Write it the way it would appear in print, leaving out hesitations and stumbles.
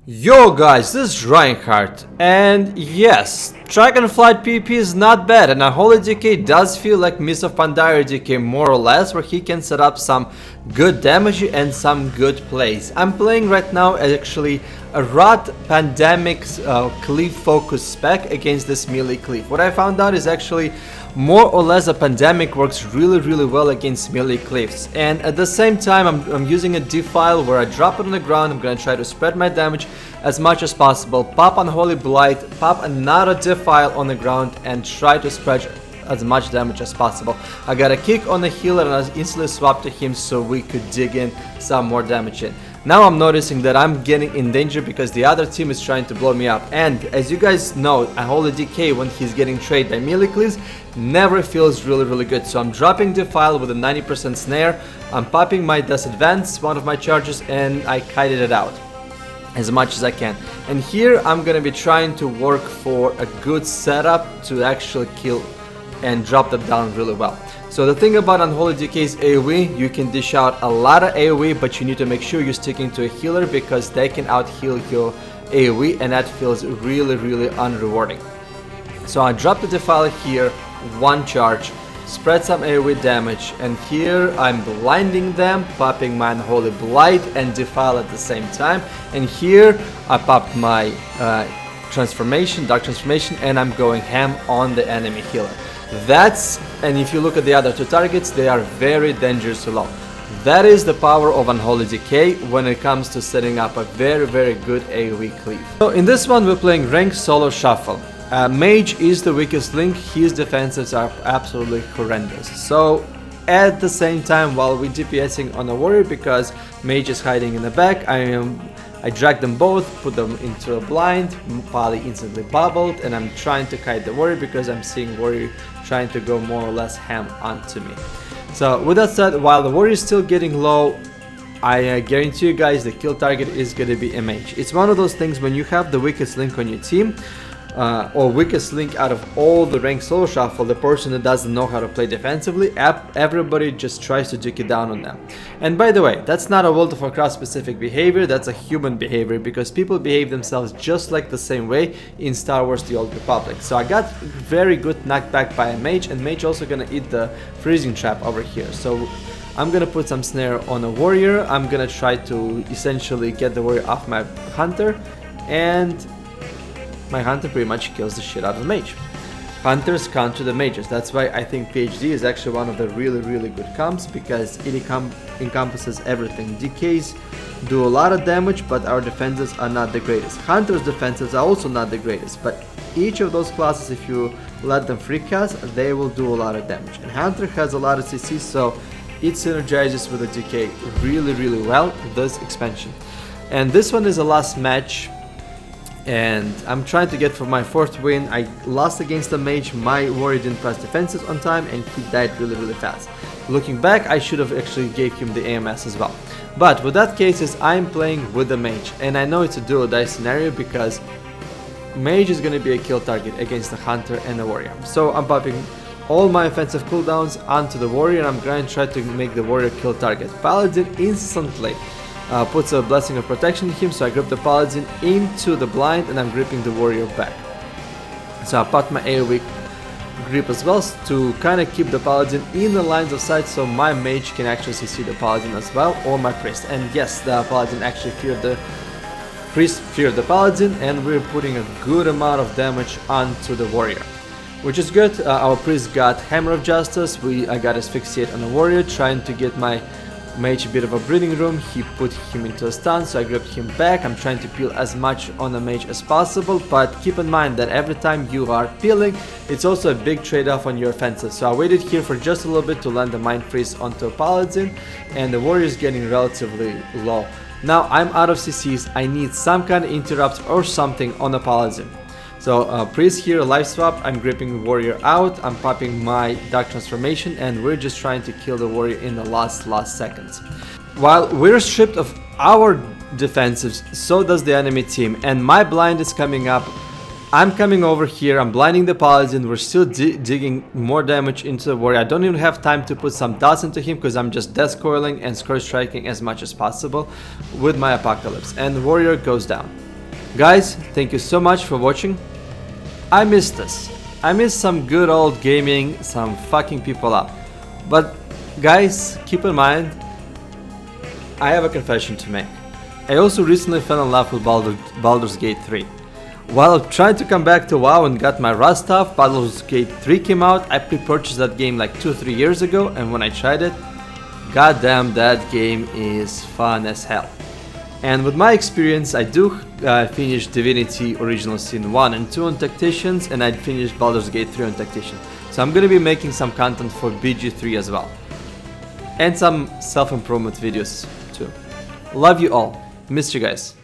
Yo guys, this is Reinhardt, and yes, Dragon Flight PvP is not bad, and Unholy Decay does feel like Mist of Pandaria Decay more or less, where he can set up some good damage and some good plays. I'm playing right now actually a Rot Pandemic Cleave focus spec against this melee cleave. What I found out is actually more or less a Pandemic works really well against melee cleaves, and at the same time I'm using a defile where I drop it on the ground. I'm gonna try to spread my damage as much as possible, pop Unholy Blight, pop another defile on the ground, and try to spread as much damage as possible. I got a kick on the healer and I instantly swapped to him so we could dig in some more damage in. Now I'm noticing that I'm getting in danger because the other team is trying to blow me up, and as you guys know, Unholy Decay when he's getting traded by melee cleaves never feels really good. So I'm dropping Defile with a 90% snare, I'm popping my Disadvance, one of my charges, and I kited it out as much as I can. And here I'm gonna be trying to work for a good setup to actually kill and drop them down really well. So the thing about Unholy Decay's AoE, you can dish out a lot of AoE, but you need to make sure you're sticking to a healer because they can out-heal your AoE, and that feels really unrewarding. So I drop the Defile here, one charge, spread some AoE damage, and here I'm blinding them, popping my Unholy Blight and Defile at the same time, and here I popped my Dark Transformation, and I'm going ham on the enemy healer. And if you look at the other two targets, they are very dangerous low. That is the power of Unholy Decay when it comes to setting up a very good AoE cleave. So in this one we're playing Rank Solo Shuffle. Mage is the weakest link, his defenses are absolutely horrendous. So at the same time, while we're DPSing on a warrior because Mage is hiding in the back, I drag them both, put them into a blind, Pali instantly bubbled, and I'm trying to kite the warrior because I'm seeing warrior trying to go more or less ham onto me. So with that said, while the warrior is still getting low, I guarantee you guys the kill target is going to be a mage. It's one of those things when you have the weakest link on your team, or weakest link out of all the ranked solo shuffle, the person that doesn't know how to play defensively, everybody just tries to duke it down on them. And by the way, that's not a World of Warcraft specific behavior, that's a human behavior, because people behave themselves just like the same way in Star Wars The Old Republic. So I got very good knockback by a mage, and mage also gonna eat the freezing trap over here. So I'm gonna put some snare on a warrior, I'm gonna try to essentially get the warrior off my hunter, and my hunter pretty much kills the shit out of the mage. Hunters counter the mages. That's why I think PhD is actually one of the really good comps, because it encompasses everything. DKs do a lot of damage, but our defenses are not the greatest. Hunters' defenses are also not the greatest, but each of those classes, if you let them free cast, they will do a lot of damage. And Hunter has a lot of CC, so it synergizes with the DK really well, this expansion. And this one is the last match, and I'm trying to get for my fourth win. I lost against the mage, my warrior didn't press defenses on time, and he died really fast. Looking back, I should have actually gave him the AMS as well. But with that case, I'm playing with the mage, and I know it's a do or die scenario because mage is gonna be a kill target against the hunter and the warrior. So I'm popping all my offensive cooldowns onto the warrior, and I'm going to try to make the warrior kill target. Paladin instantly puts a Blessing of Protection in him, so I grip the Paladin into the blind and I'm gripping the warrior back. So I put my AoE grip as well to kind of keep the Paladin in the lines of sight, so my mage can actually CC the Paladin as well, or my priest. And yes, the Paladin actually feared the priest, feared the Paladin, and we're putting a good amount of damage onto the warrior, which is good. Our priest got Hammer of Justice, I got Asphyxiate on the warrior, trying to get my mage a bit of a breathing room. He put him into a stun, so I gripped him back. I'm trying to peel as much on the mage as possible, but keep in mind that every time you are peeling, it's also a big trade-off on your offensive. So I waited here for just a little bit to land the Mind Freeze onto a Paladin, and the warrior is getting relatively low. Now I'm out of CCs, I need some kind of interrupt or something on a Paladin. So priest here, life swap, I'm gripping warrior out, I'm popping my Dark Transformation, and we're just trying to kill the warrior in the last seconds. While we're stripped of our defensives, so does the enemy team, and my blind is coming up I'm coming over here, I'm blinding the paladin, we're still digging more damage into the warrior. I don't even have time to put some dots into him because I'm just death coiling and scourge striking as much as possible with my apocalypse. And the warrior goes down. Guys, thank you so much for watching. I missed this. I missed some good old gaming, some fucking people up. But guys, keep in mind, I have a confession to make. I also recently fell in love with Baldur's Gate 3. While trying to come back to WoW and got my Rust off, Baldur's Gate 3 came out. I pre-purchased that game like 2-3 years ago, and when I tried it, goddamn, that game is fun as hell. And with my experience, I do finish Divinity Original Sin 1 and 2 on Tacticians, and I finished Baldur's Gate 3 on Tactician. So I'm gonna be making some content for BG3 as well. And some self-improvement videos too. Love you all. Missed you guys.